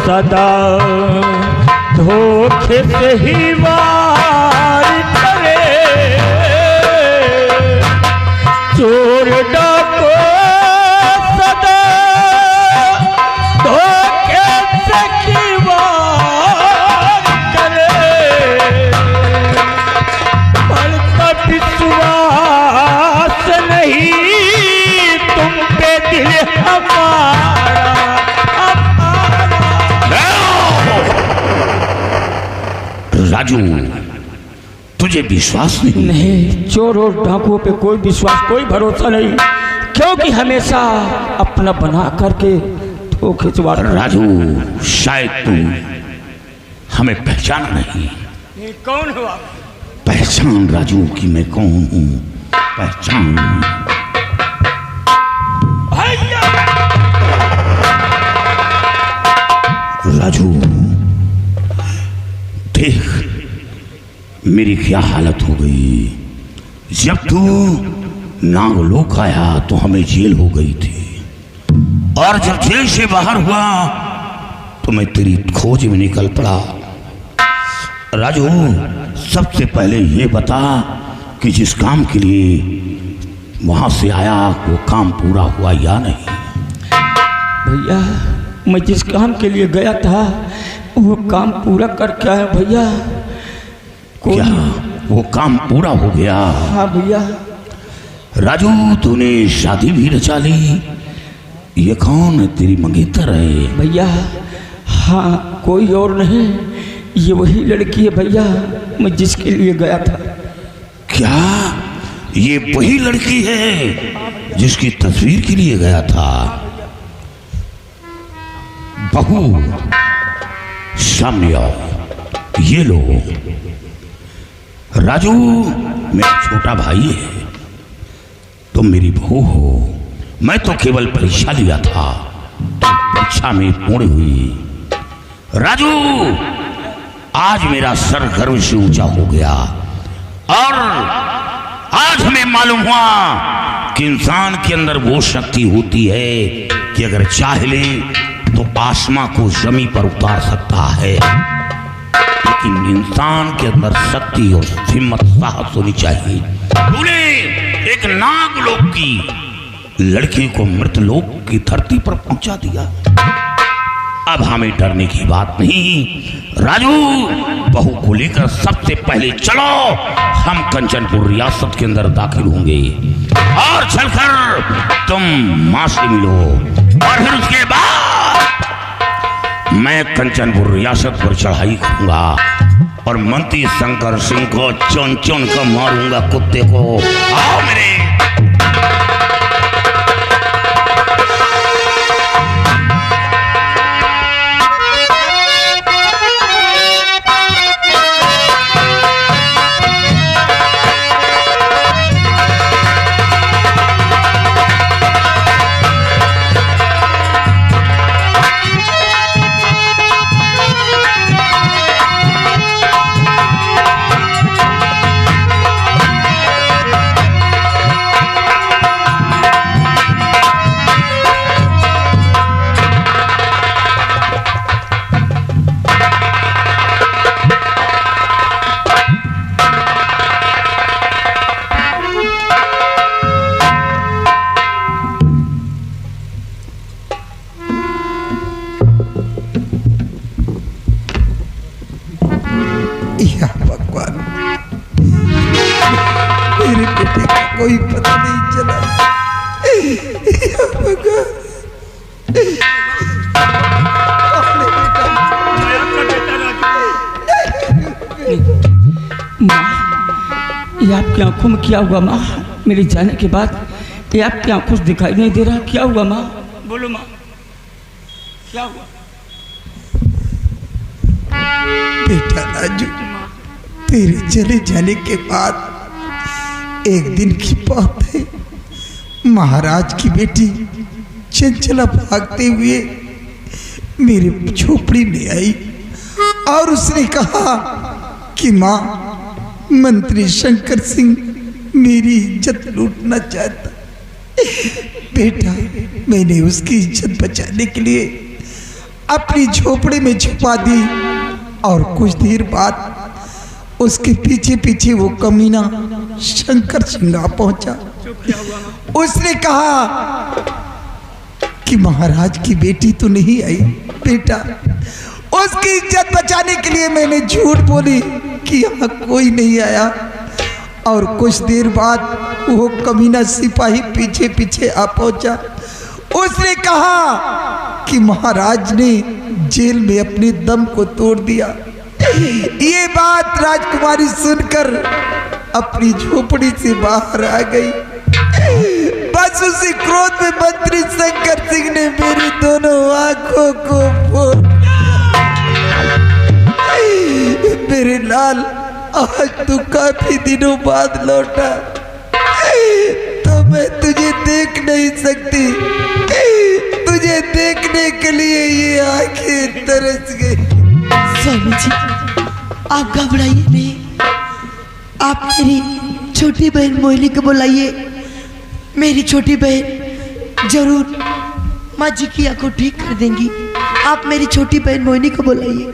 सदा धोखे से ही वार करे, चोर डाको सदा धोखे से ही वार करे, पलता विश्वास नहीं तुम पे दिल हमारा। राजू, तुझे विश्वास नहीं? नहीं, चोर और डाकुओं पे कोई विश्वास, कोई भरोसा नहीं, क्योंकि हमेशा अपना बना करके धोखे से वार। राजू, शायद तुम हमें पहचाना नहीं। कौन हो आप? पहचान राजू कि मैं कौन हूँ, पहचान। राजू देख मेरी क्या हालत हो गई। जब तू नागलोक आया तो हमें जेल हो गई थी, और जब जेल से बाहर हुआ तो मैं तेरी खोज में निकल पड़ा। राजू, सबसे पहले ये बता कि जिस काम के लिए वहां से आया वो काम पूरा हुआ या नहीं? भैया, मैं जिस काम के लिए गया था वो काम पूरा करके आया भैया। क्या वो काम पूरा हो गया? हाँ भैया। राजू, तूने शादी भी रचा ली। ये कौन है? तेरी मंगेतर है? भैया हाँ, कोई और नहीं, ये वही लड़की है भैया, मैं जिसके लिए गया था। क्या ये वही लड़की है जिसकी तस्वीर के लिए गया था? बहू, सामने आओ। ये लो। राजू मेरा छोटा भाई है, तुम मेरी बहू हो। मैं तो केवल परीक्षा लिया था, परीक्षा में पूर्ण हुई। राजू, आज मेरा सर गर्व से ऊंचा हो गया, और आज हमें मालूम हुआ कि इंसान के अंदर वो शक्ति होती है कि अगर चाह ले तो आसमां को जमीन पर उतार सकता है, लेकिन इंसान के अंदर शक्ति और हिम्मत, साहस होनी चाहिए। तूने एक नागलोक की लड़की को मृतलोक की धरती पर पहुंचा दिया। अब हमें डरने की बात नहीं। राजू, बहू को लेकर सबसे पहले चलो, हम कंचनपुर रियासत के अंदर दाखिल होंगे, और चलकर तुम मां से मिलो, और फिर उसके बाद मैं कंचनपुर रियासत पर चढ़ाई करूंगा और मंत्री शंकर सिंह को चुन चुन कर मारूंगा, कुत्ते को। आओ मेरे। कोई पता नहीं चला। माँ, ये आपकी आंखों में क्या हुआ माँ? मेरे जाने के बाद ये आपकी आंखों से दिखाई नहीं दे रहा, क्या हुआ माँ? बोलो माँ, क्या हुआ? बेटा राजू, तेरे चले जाने के बाद एक दिन की बात है, महाराज की बेटी चंचला भागते हुए मेरे झोपड़ी में आई और उसने कहा कि माँ, मंत्री शंकर सिंह मेरी इज्जत लूटना चाहता। बेटा, मैंने उसकी इज्जत बचाने के लिए अपनी झोपड़ी में छुपा दी और कुछ देर बाद उसके पीछे पीछे वो कमीना शंकर सिंह आ पहुंचा। उसने कहा कि महाराज की बेटी तो नहीं आई बेटा। उसकी इज्जत बचाने के लिए मैंने झूठ बोली कि यहाँ कोई नहीं आया और कुछ देर बाद वो कमीना सिपाही पीछे पीछे आ पहुंचा। उसने कहा कि महाराज ने जेल में अपने दम को तोड़ दिया। ये बात राजकुमारी सुनकर अपनी झोपड़ी से बाहर आ गई। बस उसी क्रोध में मंत्री शंकर सिंह ने मेरी दोनों आंखों को फोड़। मेरे लाल, आज तू काफी दिनों बाद लौटा तो मैं तुझे देख नहीं सकती। तुझे देखने के लिए ये आंखें तरस गई। स्वामी जी, आप घबराइए नहीं। आप मेरी छोटी बहन मोहिनी को बुलाइए। मेरी छोटी बहन जरूर माँ जी की आंखों ठीक कर देंगी। आप मेरी छोटी बहन मोहिनी को बुलाइए।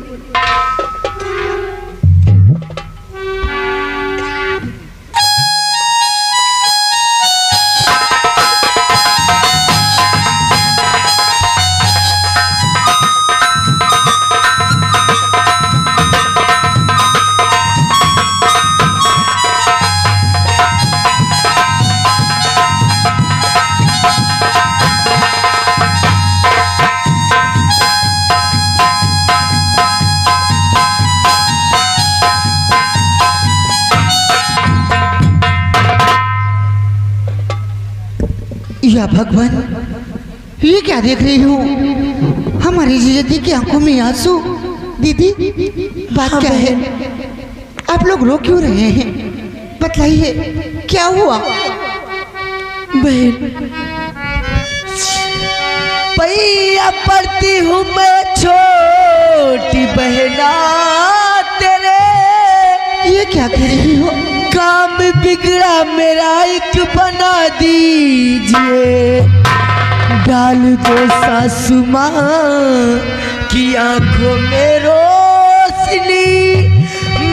या भगवान, ये क्या देख रही हूँ? हमारी जीजती की आंखों में आंसू। दीदी, बात क्या है? आप लोग रो क्यों रहे हैं? बतलाइए, क्या हुआ? बहन, पैया पड़ती हूँ मैं छोटी बहना तेरे। ये क्या कह रही हो? काम बिगड़ा मेरा एक बना दीजिए। डाल दो सासू माँ की आंखों में रोशनी।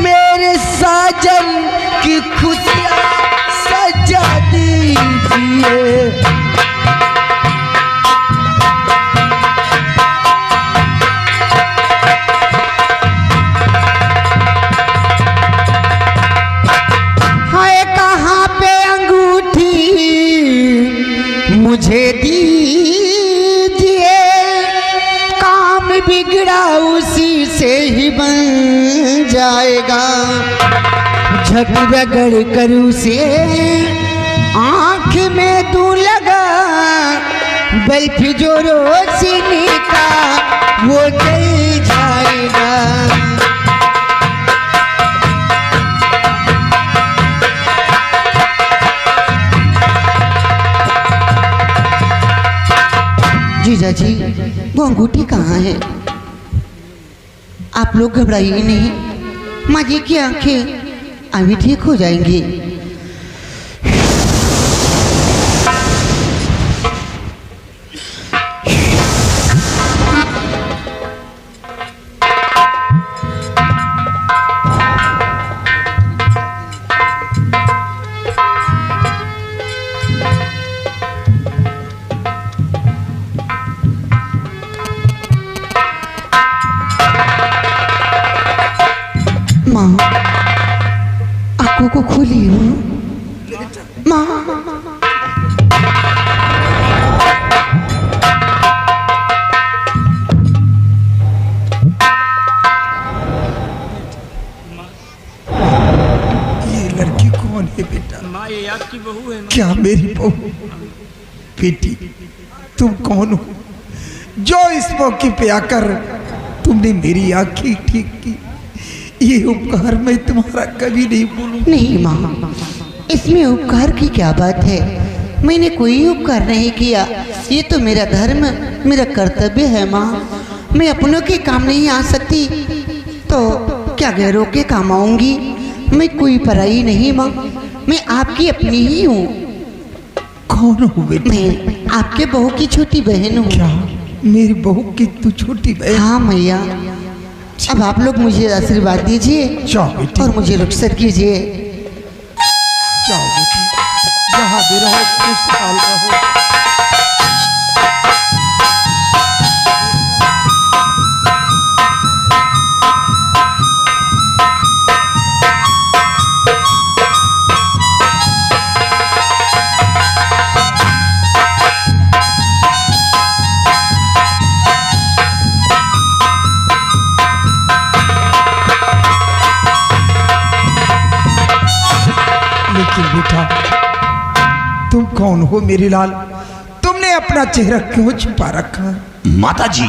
मेरे साजन की खुशियाँ सजा दीजिए। मुझे दीजिए, काम बिगड़ा उसी से ही बन जाएगा। झट रगड़ कर उसे आँख में दूं लगा। बल्ब जो रोशनी का वो जल जाएगा। जीजा जी, वो अंगूठी कहाँ है? आप लोग घबराइए नहीं, माँ जी की आंखें अभी ठीक हो जाएंगी। माँ, आंखों को खोली हो माँ। ये लड़की कौन है बेटा? माँ, ये आपकी बहू है। क्या मेरी बहू? बेटी, तुम कौन हो जो इस मौके पे आकर तुमने मेरी आंखें ठीक की? ये उपकार मैं तुम्हारा कभी नहीं भूलूं। नहीं माँ, इसमें उपकार की क्या बात है? मैंने कोई उपकार नहीं किया। ये तो मेरा धर्म, मेरा कर्तव्य है माँ। मैं अपनों के काम नहीं आ सकती तो क्या गैरों के काम आऊंगी? मैं कोई पराई नहीं माँ, मैं आपकी अपनी ही हूँ। कौन हो बेटा? मैं आपके बहू की छोटी बहन हूँ। क्या मेरी बहू की तू छोटी बहन। हाँ मैया, अब आप लोग मुझे आशीर्वाद दीजिए जाओ बेटी, और मुझे रुखसत कीजिए। जाओ बेटी, जहाँ भी रहो खुशहाल रहो। लेकिन बेटा, तुम कौन हो मेरे लाल? तुमने अपना चेहरा क्यों छुपा रखा? माता जी,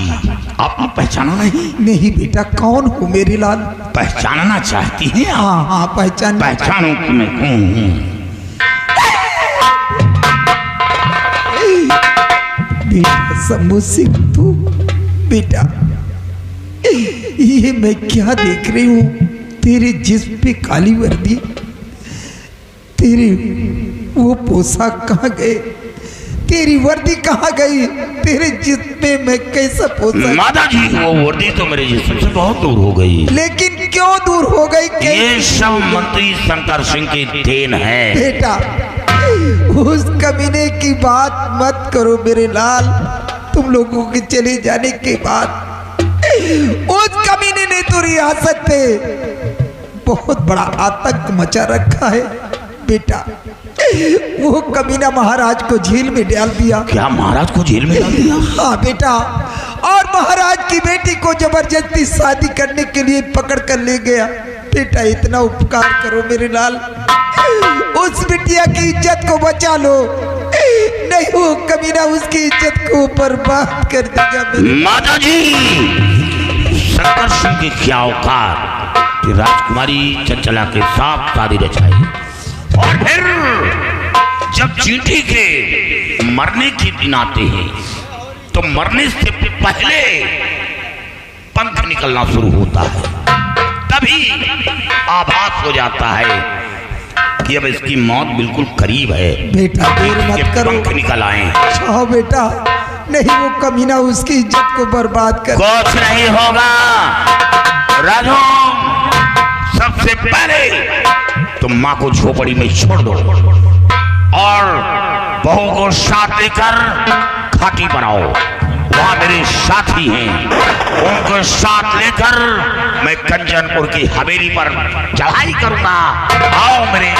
आपने पहचाना नहीं? नहीं बेटा, कौन हो मेरे लाल? पहचानना चाहती हैं आप? हाँ हाँ, पहचान। पहचानो कि मैं कौन हूँ। बेटा शंभू सिंह, तू बेटा, ये मैं क्या देख रही हूँ? तेरे जिस्म पे काली वर्दी, तेरी वो पोशाक कहाँ गए? तेरी वर्दी कहाँ गई? तेरे जिस्म पे मैं कैसा पोशाक? माता जी, वो वर्दी तो मेरे जिस्म से बहुत दूर हो गई। लेकिन क्यों दूर हो गई? ये सब मंत्री शंकर सिंह की देन है। बेटा, उस कमीने की बात मत करो मेरे लाल। तुम लोगों के चले जाने के बाद उस कमीने ने तो रियासत पे बहुत बड़ा आतंक मचा रखा है। बेटा, वो कमीना महाराज को जेल में डाल दिया। क्या महाराज को जेल में डाल दिया? हाँ बेटा, और महाराज की बेटी को जबरदस्ती शादी करने के लिए पकड़ कर ले गया। बेटा, इतना उपकार करो मेरे लाल, उस बिटिया की इज्जत को बचा लो, नहीं वो कमीना उसकी इज्जत को बर्बाद कर देगा। माता जी, शंकर सिंह की क्या औकात कि राजकुमारी चंचला के साथ शादी रचाई, और फिर जब चींटी के मरने के दिन आते हैं तो मरने से पहले पंख निकलना शुरू होता है। तभी आभास हो जाता है कि अब इसकी मौत बिल्कुल करीब है। बेटा, देर मत करो, पंख निकल आए। चाहो बेटा, नहीं वो कमीना उसकी इज्जत को बर्बाद कर। कुछ नहीं होगा राजू, सबसे पहले तुम माँ को झोपड़ी में छोड़ दो और बहू को साथ लेकर घाटी बनाओ। वहां मेरे साथी हैं, उनको साथ लेकर मैं कंचनपुर की हवेली पर चढ़ाई करूंगा। आओ मेरे